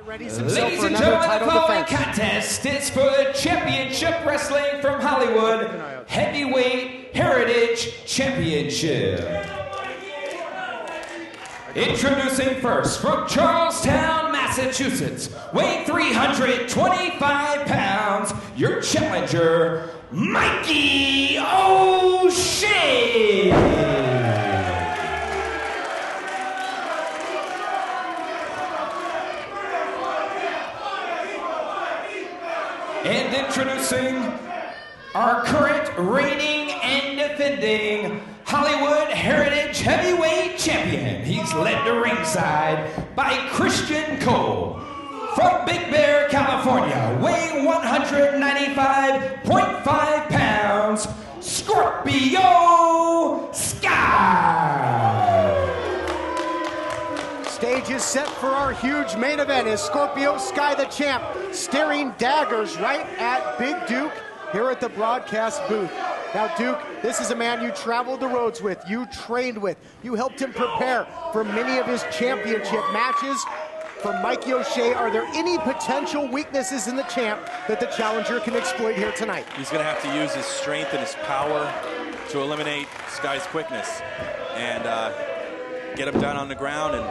Ladies and gentlemen, the following contest is for Championship Wrestling from Hollywood Heavyweight Heritage Championship. Introducing first from Charlestown, Massachusetts, weighing 325 pounds, your challenger, Mikey O'Shea. And introducing our current reigning and defending Hollywood Heritage Heavyweight Champion. He's led to ringside by Christian Cole. From Big Bear, California, weighing 195.5 pounds, Scorpio Sky. Stage is set for our huge main event as Scorpio Sky, the champ, staring daggers right at Big Duke here at the broadcast booth. Now, Duke, this is a man you traveled the roads with, you trained with, you helped him prepare for many of his championship matches. For Mikey O'Shea, are there any potential weaknesses in the champ that the challenger can exploit here tonight? He's going to have to use his strength and his power to eliminate Sky's quickness and get him down on the ground and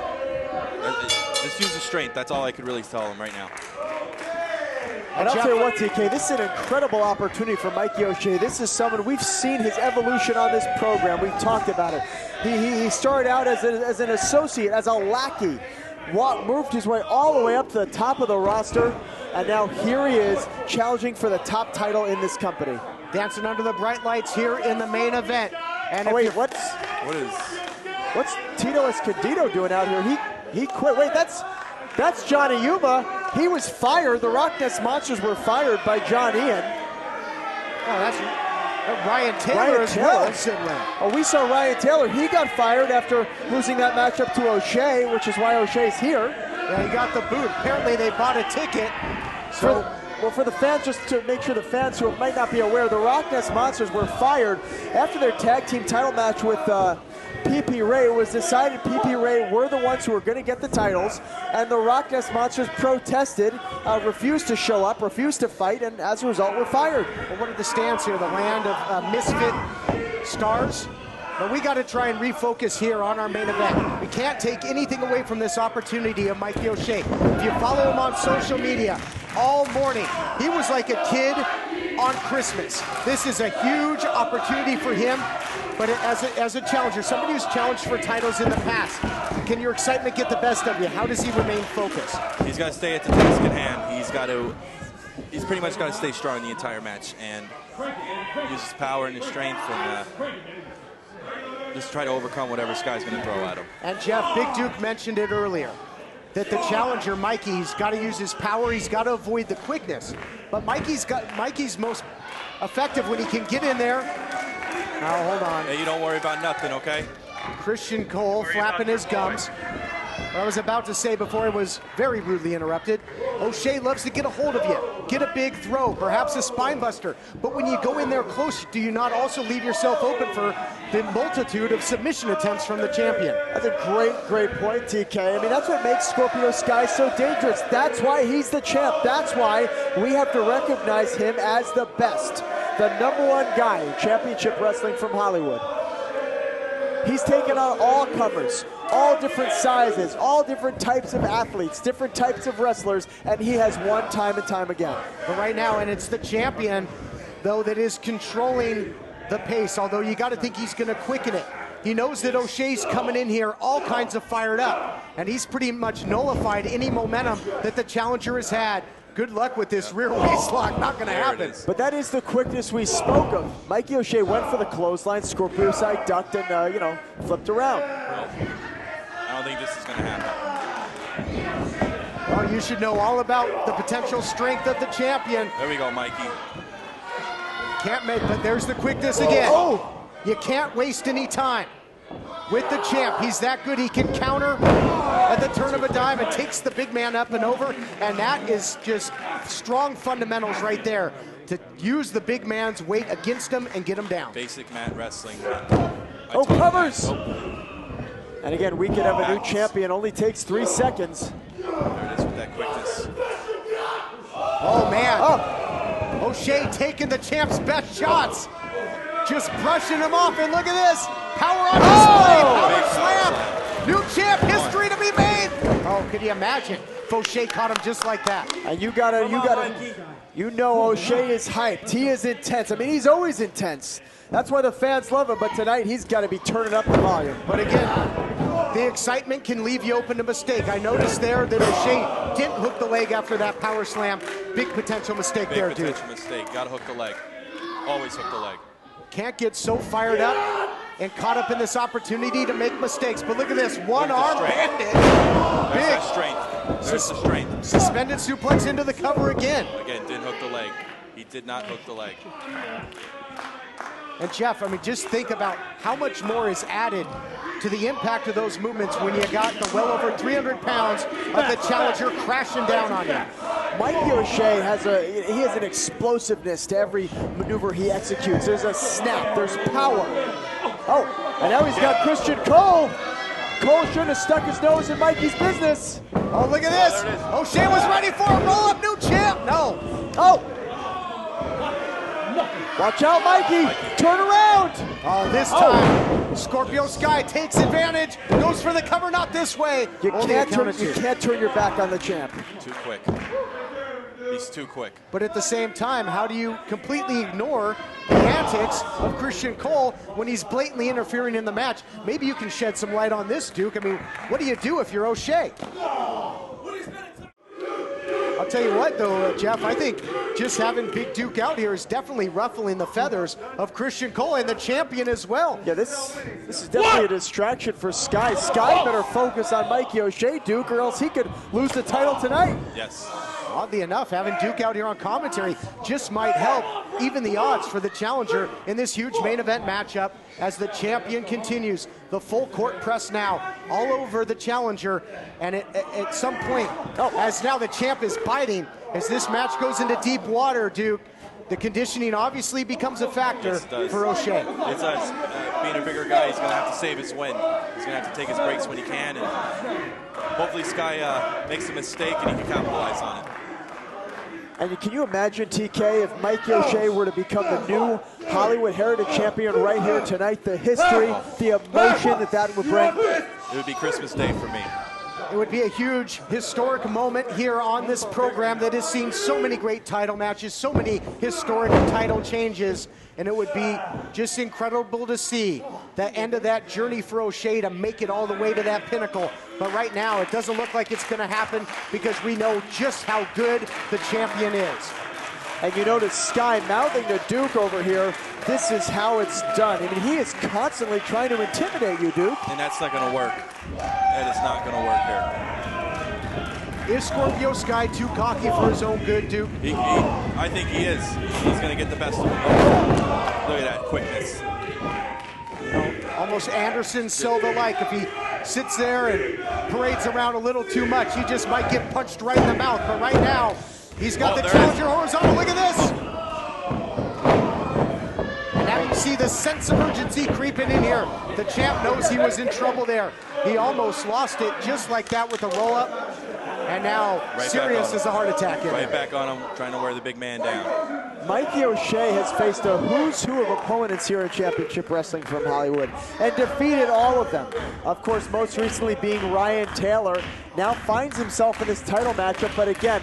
just use his strength. That's all I could really tell him right now. And I'll tell you what, TK, this is an incredible opportunity for Mikey O'Shea. This is someone, we've seen his evolution on this program. We've talked about it. He started out as an associate, as a lackey, moved his way all the way up to the top of the roster, and now here he is challenging for the top title in this company. Dancing under the bright lights here in the main event. And wait, what's Tito Escondido doing out here? He quit. Wait, that's Johnny Yuma. He was fired. The Rock Nest Monsters were fired by John Ian. Oh, that's Ryan Taylor as well. Oh, we saw Ryan Taylor. He got fired after losing that matchup to O'Shea, which is why O'Shea's here. Yeah, he got the boot. Apparently they bought a ticket. So, for the fans, just to make sure the fans who might not be aware, the Rock Nest Monsters were fired after their tag team title match with PP Ray. It was decided PP Ray were the ones who were going to get the titles, and the Rock Nest Monsters protested, refused to show up, refused to fight, and as a result were fired. Well, what are the stands here? The land of misfit stars? But we got to try and refocus here on our main event. We can't take anything away from this opportunity of Mikey O'Shea. If you follow him on social media all morning, he was like a kid on Christmas. This is a huge opportunity for him, but as a challenger, somebody who's challenged for titles in the past, can your excitement get the best of you? How does he remain focused? He's got to stay at the task at hand. He's pretty much got to stay strong the entire match and use his power and his strength and just try to overcome whatever Sky's going to throw at him. And Jeff, Big Duke mentioned it earlier, that the challenger, Mikey, he's got to use his power, he's got to avoid the quickness. But Mikey's most effective when he can get in there. Now, hold on. Hey, you don't worry about nothing, okay? Christian Cole flapping his gums. What I was about to say before I was very rudely interrupted, O'Shea loves to get a hold of you, get a big throw, perhaps a spine buster. But when you go in there close, do you not also leave yourself open for the multitude of submission attempts from the champion? That's a great point, TK. I mean, that's what makes Scorpio Sky so dangerous. That's why he's the champ. That's why we have to recognize him as the best, the #1 guy in championship wrestling from Hollywood. He's taken on all comers, all different sizes, all different types of athletes, different types of wrestlers, and he has won time and time again. But right now, and it's the champion, though, that is controlling the pace, although you got to think he's going to quicken it. He knows that O'Shea's coming in here all kinds of fired up, and he's pretty much nullified any momentum that the challenger has had. Good luck with this rear waist lock, not going to happen. But that is the quickness we spoke of. Mikey O'Shea went for the clothesline, Scorpio side ducked and, flipped around. Well, I don't think this is going to happen. Well, you should know all about the potential strength of the champion. There we go, Mikey. Can't make, but there's the quickness again. Oh! You can't waste any time with the champ. He's that good. He can counter at the turn of a dime and takes the big man up and over. And that is just strong fundamentals right there to use the big man's weight against him and get him down. Basic mat wrestling. Oh, covers! And again, we could have a new champion. Only takes 3 seconds. There it is with that quickness. O'Shea taking the champ's best shots. Just brushing him off, and look at this. Power on display, power slam. New champ, history to be made. Oh, could you imagine if O'Shea caught him just like that? And you know O'Shea is hyped. He is intense. I mean, he's always intense. That's why the fans love him, but tonight he's got to be turning up the volume. But again, the excitement can leave you open to mistake. I noticed there that O'Shea didn't hook the leg after that power slam. Big potential mistake there, dude. Big potential mistake. Got to hook the leg. Always hook the leg. Can't get so fired up and caught up in this opportunity to make mistakes. But look at this, one arm bandit. There's that strength. There's the strength. Suspended suplex into the cover again. Again, didn't hook the leg. He did not hook the leg. And Jeff, I mean, just think about how much more is added to the impact of those movements when you got the well over 300 pounds of the challenger crashing down on you. Mikey O'Shea has an explosiveness to every maneuver he executes. There's a snap, there's power. Oh, and now he's got Christian Cole. Cole shouldn't have stuck his nose in Mikey's business. Oh, look at this. O'Shea was ready for a roll-up, new champ. No. Oh. Watch out, Mikey. Turn around. Oh, this time, Scorpio Sky takes advantage, goes for the cover, not this way. You can't turn your back on the champ. Too quick. He's too quick. But at the same time, how do you completely ignore the antics of Christian Cole when he's blatantly interfering in the match? Maybe you can shed some light on this, Duke. I mean, what do you do if you're O'Shea? I'll tell you what, though, Jeff, I think just having Big Duke out here is definitely ruffling the feathers of Christian Cole and the champion as well. Yeah, this is definitely a distraction for Sky. Sky better focus on Mikey O'Shea, Duke, or else he could lose the title tonight. Yes. Oddly enough, having Duke out here on commentary just might help even the odds for the challenger in this huge main event matchup as the champion continues. The full court press now all over the challenger, and at some point, as now the champ is biting, as this match goes into deep water, Duke, the conditioning obviously becomes a factor for O'Shea. It does. Being a bigger guy, he's going to have to save his win. He's going to have to take his breaks when he can, and hopefully Sky makes a mistake and he can capitalize on it. And can you imagine, TK, if Mikey O'Shea were to become the new Hollywood Heritage Champion right here tonight, the history, the emotion that would bring? It would be Christmas Day for me. It would be a huge historic moment here on this program that has seen so many great title matches, so many historic title changes, and it would be just incredible to see the end of that journey for O'Shea to make it all the way to that pinnacle. But right now, it doesn't look like it's going to happen because we know just how good the champion is. And you notice Sky mouthing to Duke over here, this is how it's done. I mean, he is constantly trying to intimidate you, Duke. And that's not going to work. That is not going to work here. Is Scorpio Sky too cocky for his own good, Duke? I think he is. He's going to get the best of him. Look at that quickness. Almost Anderson Silva-like. If he sits there and parades around a little too much, he just might get punched right in the mouth. But right now, he's got the challenger horizontal. Look at this. And now you see the sense of urgency creeping in here. The champ knows he was in trouble there. He almost lost it just like that with the roll-up. And now, serious as a heart attack. Right back on him, trying to wear the big man down. Mikey O'Shea has faced a who's who of opponents here in Championship Wrestling from Hollywood and defeated all of them. Of course, most recently being Ryan Taylor. Now finds himself in this title matchup, but again,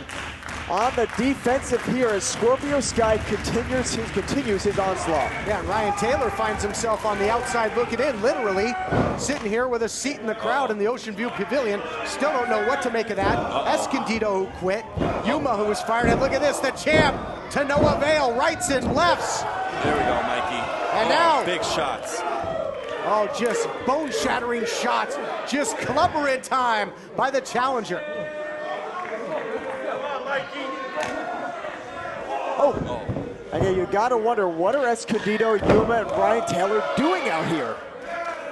on the defensive here as Scorpio Sky continues his onslaught. Yeah, Ryan Taylor finds himself on the outside looking in, literally sitting here with a seat in the crowd in the Ocean View Pavilion. Still don't know what to make of that. Escondido, who quit. Yuma, who was fired. And look at this, the champ to no avail, rights and lefts. There we go, Mikey. And now, big shots. Oh, just bone-shattering shots. Just clubber in time by the challenger. Oh, and yeah, you gotta wonder, what are Escondido, Yuma, and Ryan Taylor doing out here?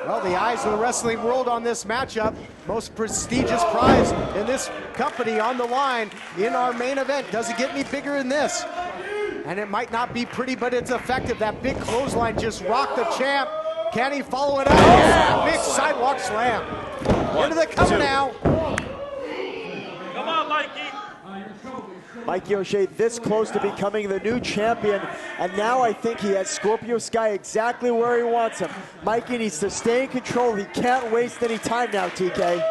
Well, the eyes of the wrestling world on this matchup, most prestigious prize in this company on the line in our main event. Doesn't get any bigger than this. And it might not be pretty, but it's effective. That big clothesline just rocked the champ. Can he follow it up? Yeah, big sidewalk slam. Into the cover now. Come on, Mikey. Mikey O'Shea this close to becoming the new champion, and now I think he has Scorpio Sky exactly where he wants him. Mikey needs to stay in control. He can't waste any time now, TK.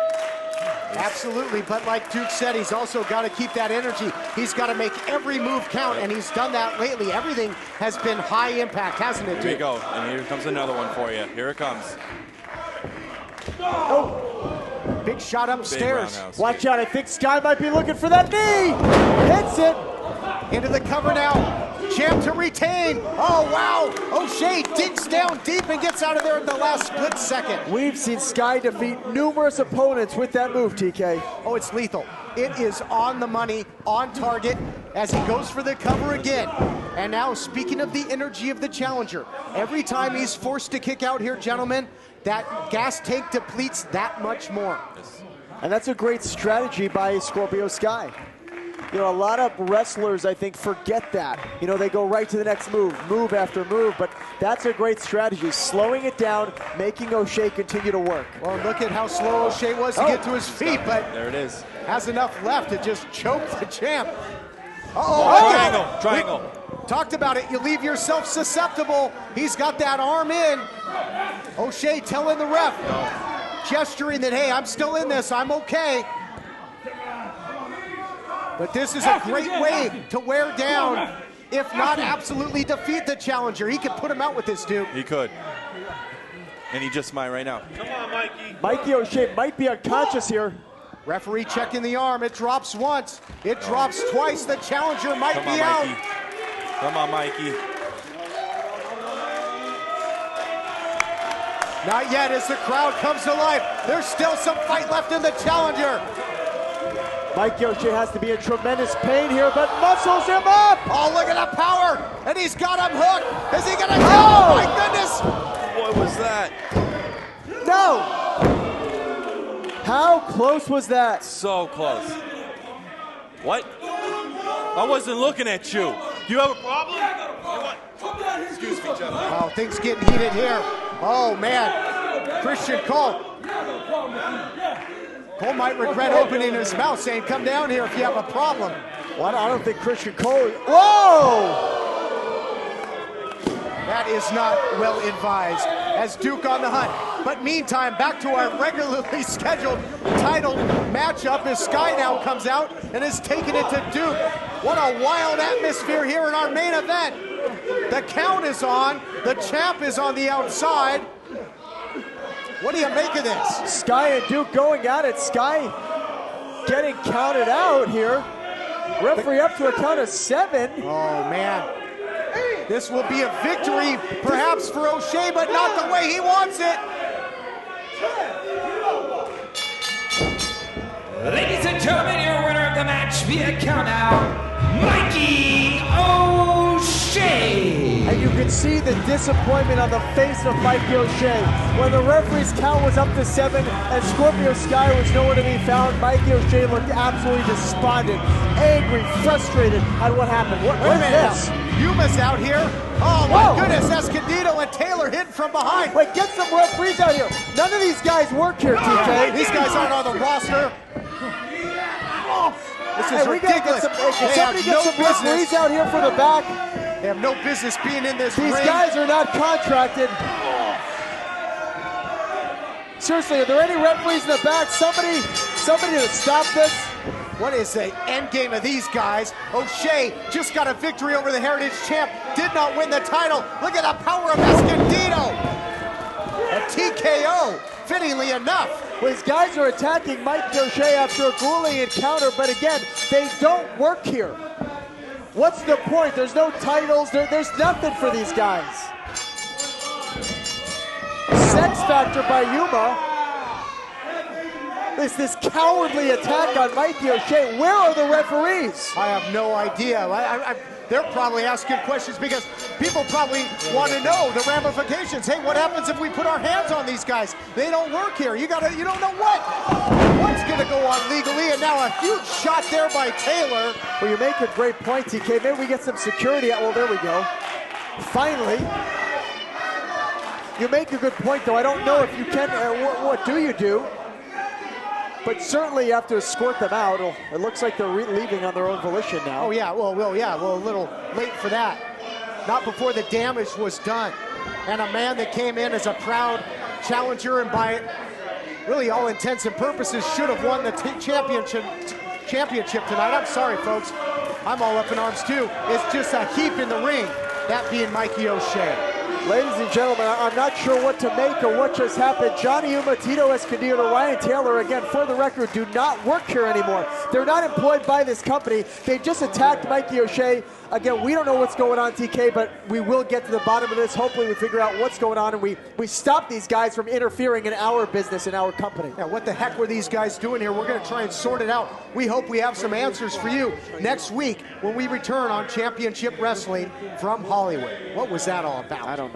Absolutely, but like Duke said, he's also got to keep that energy. He's got to make every move count, and he's done that lately. Everything has been high impact, hasn't it, Duke? Here you go, and here comes another one for you. Here it comes. Oh, big shot upstairs. Big watch out, I think Sky might be looking for that knee. Hits it. Into the cover now. Champ to retain. Oh, wow. O'Shea digs down deep and gets out of there in the last split second. We've seen Sky defeat numerous opponents with that move, TK. Oh, it's lethal. It is on the money, on target, as he goes for the cover again. And now, speaking of the energy of the challenger, every time he's forced to kick out here, gentlemen, that gas tank depletes that much more. And that's a great strategy by Scorpio Sky. You know, a lot of wrestlers, I think, forget that. You know, they go right to the next move after move, but that's a great strategy. Slowing it down, making O'Shea continue to work. Well, look at how slow O'Shea was to get to his feet, but there it is. Has enough left to just choke the champ. Triangle. We talked about it. You leave yourself susceptible. He's got that arm in. O'Shea telling the ref, gesturing that, hey, I'm still in this. I'm okay. But this is a great way to wear down, if not absolutely defeat the challenger. He could put him out with this, Duke. He could. And he just might right now. Come on, Mikey. Mikey O'Shea might be unconscious here. Referee checking the arm. It drops once. It drops twice. The challenger might be out. Come on, Mikey. Not yet as the crowd comes to life. There's still some fight left in the challenger. Mikey O'Shea has to be in tremendous pain here, but muscles him up! Oh, look at the power! And he's got him hooked! Is he gonna kill him? Oh my goodness! What was that? No! How close was that? So close. What? I wasn't looking at you. You have a problem? Excuse me, gentlemen. Oh, things getting heated here. Oh, man. Christian Cole. Cole might regret opening his mouth saying, come down here if you have a problem. Well, I don't think Christian Cole... Whoa! That is not well advised as Duke on the hunt. But meantime, back to our regularly scheduled title matchup as Sky now comes out and is taking it to Duke. What a wild atmosphere here in our main event. The count is on. The champ is on the outside. What do you make of this? Sky and Duke going at it. Sky getting counted out here. Referee up to a count of 7. Oh, man. This will be a victory, perhaps, for O'Shea, but not the way he wants it. Ladies and gentlemen, your winner of the match via countout, Mikey O'Shea. And you can see the disappointment on the face of Mikey O'Shea. When the referee's count was up to 7 and Scorpio Sky was nowhere to be found, Mikey O'Shea looked absolutely despondent, angry, frustrated at what happened. What is this? Yuma's out here. Oh my goodness, Escondido and Taylor hidden from behind. Wait, get some referees out here. None of these guys work here, TK. These guys aren't on the roster. This is ridiculous. Can somebody get some referees out here for the back? They have no business being in this ring. These guys are not contracted. Seriously, are there any referees in the back? Somebody to stop this. What is the end game of these guys? O'Shea just got a victory over the Heritage Champ. Did not win the title. Look at the power of Escondido. A TKO, fittingly enough. Well, these guys are attacking Mikey O'Shea after a grueling encounter, but again, they don't work here. What's the point? There's no titles. There's nothing for these guys. Sex Factor by Yuma. This cowardly attack on Mikey O'Shea. Where are the referees? I have no idea. They're probably asking questions because people probably want to know the ramifications. Hey, what happens if we put our hands on these guys? They don't work here. You don't know what's going to go on legally. And now a huge shot there by Taylor. Well, you make a great point, TK. Maybe we get some security out. Well, there we go. Finally. You make a good point, though. I don't know if you can. What do you do? but certainly you have to escort them out. It looks like they're leaving on their own volition now. Oh yeah, well, a little late for that. Not before the damage was done. And a man that came in as a proud challenger and by really all intents and purposes should have won the championship tonight. I'm sorry, folks. I'm all up in arms too. It's just a heap in the ring, that being Mikey O'Shea. Ladies and gentlemen, I'm not sure what to make or what just happened. Johnny Uma, Tito Escondido, Ryan Taylor, again, for the record, do not work here anymore. They're not employed by this company. They just attacked Mikey O'Shea. Again, we don't know what's going on, TK, but we will get to the bottom of this. Hopefully we figure out what's going on and we stop these guys from interfering in our business and our company. Yeah, what the heck were these guys doing here? We're going to try and sort it out. We hope we have some answers for you next week when we return on Championship Wrestling from Hollywood. What was that all about? I don't know.